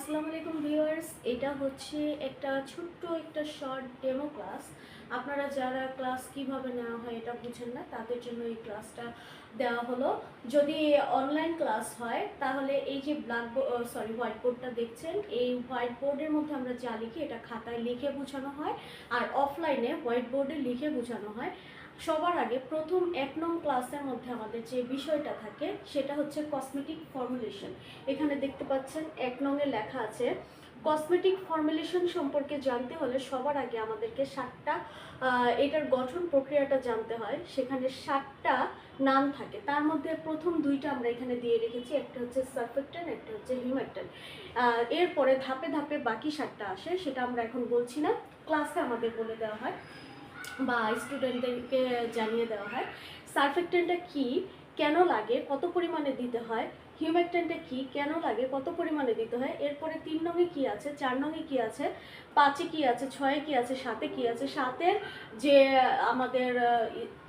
আসসালামু আলাইকুম ভিউয়ার্স, এটা হচ্ছে একটা শর্ট ডেমো ক্লাস। আপনারা যারা ক্লাস কিভাবে নেওয়া হয় এটা বুঝেন না, তাদের জন্য এই ক্লাসটা দেওয়া হলো। যদি অনলাইন ক্লাস হয় তাহলে এই যে হোয়াইট বোর্ডটা দেখছেন, এই হোয়াইট বোর্ডের মধ্যে আমরা যা লিখি এটা খাতায় লিখে বোঝানো হয়, আর অফলাইনে হোয়াইট বোর্ডে লিখে বোঝানো হয়। সবার আগে প্রথম 1 নং ক্লাসের মধ্যে আমাদের যে বিষয়টা থাকে সেটা হচ্ছে কসমেটিক ফর্মুলেশন। এখানে দেখতে পাচ্ছেন 1 নং-এ লেখা আছে কসমেটিক ফর্মুলেশন সম্পর্কে জানতে হলে সবার আগে আমাদেরকে 7টা এটার গঠন প্রক্রিয়াটা জানতে হয়। সেখানে 7টা নাম থাকে, তার মধ্যে প্রথম 2টা আমরা এখানে দিয়ে রেখেছি, একটা হচ্ছে সারফেক্টেন্ট, একটা হচ্ছে হিউমেকটেন্ট। এরপরে ধাপে ধাপে বাকি 7টা আসে, সেটা আমরা এখন বলছি না, ক্লাসে আমাদের বলে দেওয়া হয় বা স্টুডেন্টদেরকে জানিয়ে দেওয়া হয়। সারফেক্টেন্টটা কি, কেন লাগে, কত পরিমাণে দিতে হয়, হিউমেকটেন্টটা কি, কেন লাগে, কত পরিমাণে দিতে হয়। এরপরে 3 নং-এ কি আছে, 4 নং-এ কি আছে, 5-এ কি আছে, 6-এ কি আছে, 7-এ কি আছে। 7-এর যে আমাদের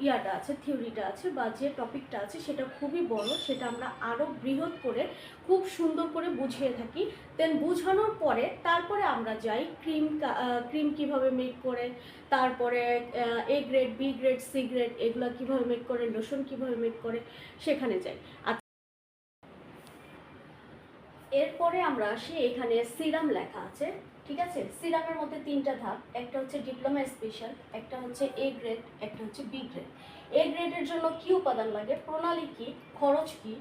ইয়াটা আছে, থিওরিটা আছে বা যে টপিকটা আছে সেটা খুবই বড়, সেটা আমরা আরও বৃহৎ করে খুব সুন্দর করে বুঝিয়ে থাকি। দেন বুঝানোর পরে তারপরে আমরা যাই ক্রিম কিভাবে মেক করে, তারপরে A grade, B grade, C grade এগুলো কিভাবে মেক করে, লোশন কিভাবে মেক করে সেখানে যাই। এরপরে আমরা আসি, এখানে সিরাম লেখা আছে, ঠিক আছে। সিরামের মধ্যে 3টা ধাপ, একটা হচ্ছে ডিপ্লোমা স্পেশাল, একটা হচ্ছে এ গ্রেড, একটা হচ্ছে বি গ্রেড। এ গ্রেডের জন্য কি উপাদান লাগে, প্রণালী কি, খরচ কি।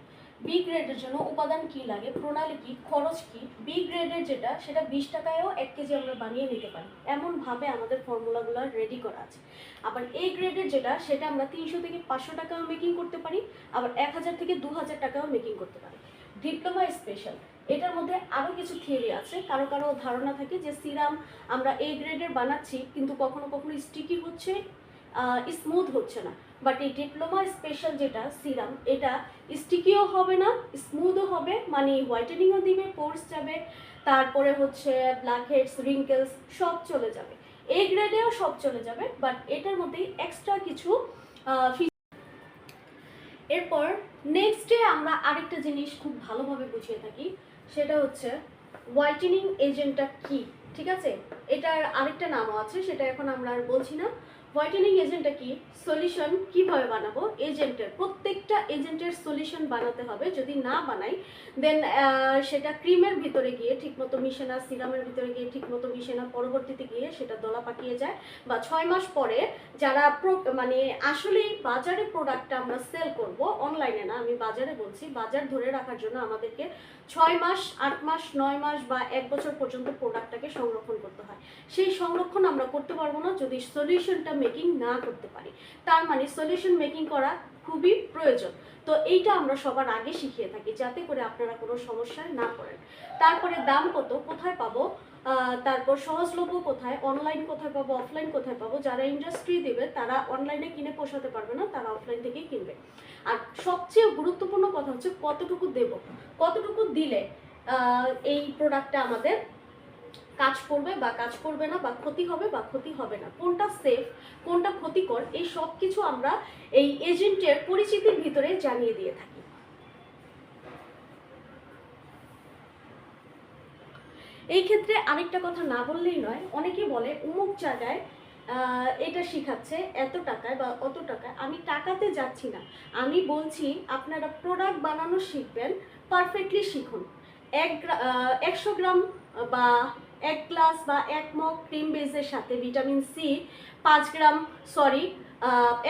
বি গ্রেডের জন্য উপাদান কি লাগে, প্রণালী কি, খরচ কি। বি গ্রেডের যেটা সেটা 20 টাকায়ও 1 কেজি আমরা বানিয়ে নিতে পারি, এমনভাবে আমাদের ফর্মুলাগুলো রেডি করা আছে। আবার এ গ্রেডের যেটা সেটা আমরা 300 থেকে 500 টাকাও মেকিং করতে পারি, আবার 1000 থেকে 2000 টাকাও মেকিং করতে পারি। ডিপ্লোমা স্পেশাল, এটার মধ্যে আরও কিছু থিওরি আছে। কারো কারো ধারণা থাকে যে সিরাম আমরা এ গ্রেডের বানাচ্ছি কিন্তু কখনো কখনো স্টিকি হচ্ছে, স্মুথ হচ্ছে না। বাট এই ডিপ্লোমা স্পেশাল যেটা সিরাম, এটা স্টিকিও হবে না, স্মুথও হবে, মানে হোয়াইটেনিংও দিবে, পোর্স যাবে, তারপরে হচ্ছে ব্ল্যাক হেডস, রিঙ্কেলস সব চলে যাবে। এ গ্রেডেও সব চলে যাবে, বাট এটার মধ্যেই এক্সট্রা কিছু। এরপর নেক্সটে আমরা আরেকটা জিনিস খুব ভালোভাবে বুঝিয়ে থাকি, সেটা হচ্ছে হোয়াইটেনিং এজেন্টটা কি, ঠিক আছে। এটার আরেকটা নামও আছে, সেটা এখন আমরা আর বলছি না। হোয়াইটেনিং এজেন্টটা কি, সলিউশন কিভাবে বানাবো, এজেন্টের প্রত্যেকটা এজেন্টের সলিউশন বানাতে হবে। যদি না বানাই দেন সেটা ক্রিমের ভিতরে গিয়ে ঠিকমতো মিশে না, সিরামের ভিতরে গিয়ে ঠিকমতো মিশে না, পরবর্তীতে গিয়ে সেটা দলা পাকিয়ে যায়, বা 6 মাস পরে যারা মানে আসলেই বাজারে প্রোডাক্টটা আমরা সেল করব, অনলাইনে না, আমি বাজারে বলছি, বাজার ধরে রাখার জন্য আমাদেরকে 6 মাস, 8 মাস, 9 মাস বা 1 বছর পর্যন্ত প্রোডাক্টটাকে সংরক্ষণ করতে হয়। সেই সংরক্ষণ আমরা করতে পারবো না যদি সলিউশনটা মেকিং না করতে পারি। তার মানে সলিউশন মেকিং করা খুবই প্রয়োজন। তো এইটা আমরা সবার আগে শিখিয়ে থাকি, যাতে করে আপনারা কোনো সমস্যায় না পড়েন। তারপরে দাম কত, কোথায় পাবো, তারপর সহজলভ্য কোথায়, অনলাইন কোথায় পাবো, অফলাইন কোথায় পাবো। যারা ইন্ডাস্ট্রি দেবে তারা অনলাইনে কিনে পোষাতে পারবে না, তারা অফলাইন থেকেই কিনবে। আর সবচেয়ে গুরুত্বপূর্ণ কথা হচ্ছে কতটুকু দেব, কতটুকু দিলে এই প্রোডাক্টটা আমাদের কাজ করবে বা কাজ করবে না, বা ক্ষতি হবে বা ক্ষতি হবে না, কোনটা সেফ কোনটা ক্ষতিকর, এই সব কিছু আমরা এই এজেন্টের পরিচিতির ভিতরে জানিয়ে দিয়ে থাকি। এই ক্ষেত্রে আরেকটা কথা না বললেই নয়, অনেকে বলে অমুক জায়গায় এটা শিখাচ্ছে এত টাকায় বা অত টাকায়। আমি টাকাতে যাচ্ছি না, আমি বলছি আপনারা প্রোডাক্ট বানানো শিখবেন, পারফেক্টলি শিখুন। 100 গ্রাম বা 1 গ্লাস বা 1 মগ ক্রিম বেসের সাথে ভিটামিন সি 5 গ্রাম,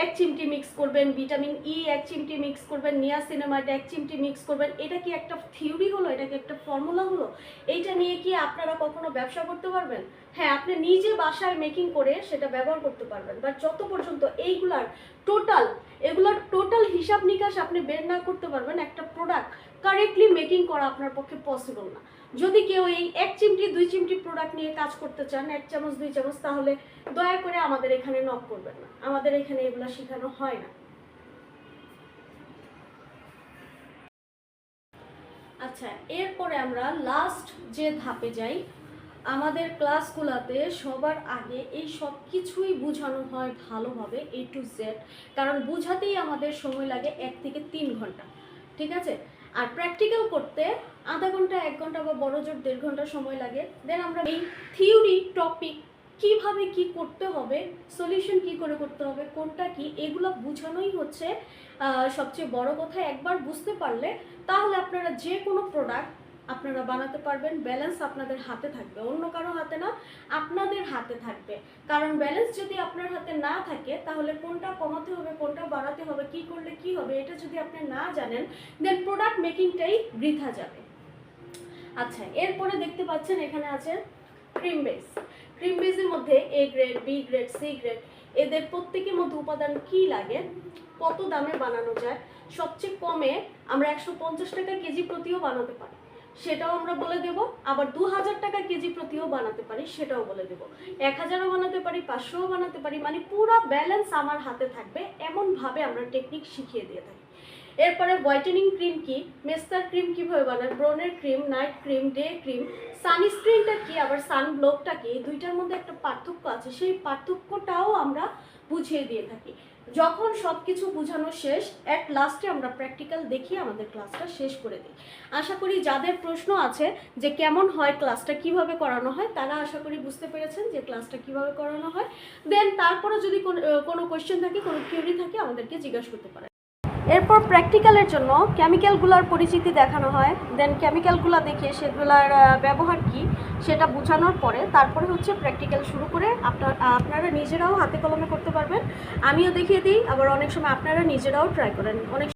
1 চিমটি মিক্স করবেন, ভিটামিন ই 1 চিমটি মিক্স করবেন, নিয়াসিনামাইড 1 চিমটি মিক্স করবেন। এটা কি একটা থিওরি হলো, এটা কি একটা ফর্মুলা হলো? এইটা নিয়ে কি আপনারা কখনো ব্যবসা করতে পারবেন? হ্যাঁ, আপনি নিজে বাসায় মেকিং করে সেটা ব্যবহার করতে পারবেন, বাট যত পর্যন্ত এগুলার টোটাল হিসাব নিকাশ আপনি বের না করতে পারবেন, একটা প্রোডাক্ট কারেক্টলি মেকিং করা আপনার পক্ষে পসিবল না। যদি কেউ এই 1 চিমটি 2 চিমটি প্রোডাক্ট নিয়ে কাজ করতে চান, 1 চামচ 2 চামচ, তাহলে দয়া করে আমাদের এখানে নক করবেন না, আমাদের এখানে এগুলো শেখানো হয় না। আচ্ছা, এরপরে আমরা লাস্ট যে ধাপে যাই। আমাদের ক্লাসগুলোতে সবার আগে এই সব কিছুই বোঝানো হয় ভালোভাবে, A to Z, কারণ বোঝাতেই আমাদের সময় লাগে 1 থেকে 3 ঘন্টা, ঠিক আছে। আর প্র্যাকটিক্যাল করতে আধা ঘন্টা 1 ঘন্টা বা বড় জোর 1.5 ঘন্টা সময় লাগে। দেন আমরা এই থিওরি টপিক কিভাবে কি করতে হবে, সলিউশন কি করে করতে হবে, কোনটা কি, এগুলো বোঝানোই হচ্ছে সবচেয়ে বড় কথা। একবার বুঝতে পারলে তাহলে আপনারা যে কোনো প্রোডাক্ট আপনারা বানাতে পারবেন। ব্যালেন্স আপনাদের হাতে থাকবে, অন্য কারো হাতে না, আপনাদের হাতে থাকবে। কারণ ব্যালেন্স যদি আপনার হাতে না থাকে তাহলে কোনটা কমাতে হবে, কোনটা বাড়াতে হবে, কি করলে কি হবে, এটা যদি আপনি না জানেন দেন প্রোডাক্ট মেকিংটাই বৃথা যাবে। আচ্ছা, এরপরে দেখতে পাচ্ছেন এখানে আছে ক্রিম বেস। ক্রিম বেসের মধ্যে A grade, B grade, C grade, এদের প্রত্যেকের মধ্যে উপাদান কি লাগে, কত দামে বানানো যায়, সবচেয়ে কমে আমরা 150 টাকা কেজি প্রতিও বানাতে পারি, সেটাও আমরা বলে দেব। আবার 2000 টাকা কেজি প্রতিও বানাতে পারি, সেটাও বলে দেব। 1000ও বানাতে পারি, 500ও বানাতে পারি, মানে পুরো ব্যালেন্স আমার হাতে থাকবে, এমনভাবে আমরা টেকনিক শিখিয়ে দিয়ে থাকি। এরপরে হোয়াইটেনিং ক্রিম কি, মেস্তার ক্রিম কীভাবে বানায়, ব্রনের cream, night cream, day cream, সানস্ক্রিনটা কি, আবার সানব্লকটা কি, এই দুইটার মধ্যে একটা পার্থক্য আছে, সেই পার্থক্যটাও আমরা বুঝিয়ে দিয়ে থাকি। যখন সব কিছু বোঝানো শেষ, অ্যাট লাস্টে আমরা প্র্যাকটিক্যাল দেখিয়ে আমাদের ক্লাসটা শেষ করে দিই। আশা করি যাদের প্রশ্ন আছে যে কেমন হয় ক্লাসটা, কিভাবে করানো হয়, তারা আশা করি বুঝতে পেরেছেন যে ক্লাসটা কিভাবে করানো হয়। দেন তারপরে যদি কোনো কোয়েশ্চেন থাকে, কোনো কিউরি থাকে, আমাদেরকে জিজ্ঞাসা করতে পারে। এরপর প্র্যাকটিক্যালের জন্য কেমিক্যালগুলোর পরিচিতি দেখানো হয়। দেন কেমিক্যালগুলো দেখিয়ে সেগুলোর ব্যবহার কি সেটা বোঝানোর পরে তারপরে হচ্ছে প্র্যাকটিক্যাল শুরু করে আপনারা নিজেরাও হাতে কলমে করতে পারবেন। আমিও দেখিয়ে দিই, আবার অনেক সময় আপনারা নিজেরাও ট্রাই করেন। অনেক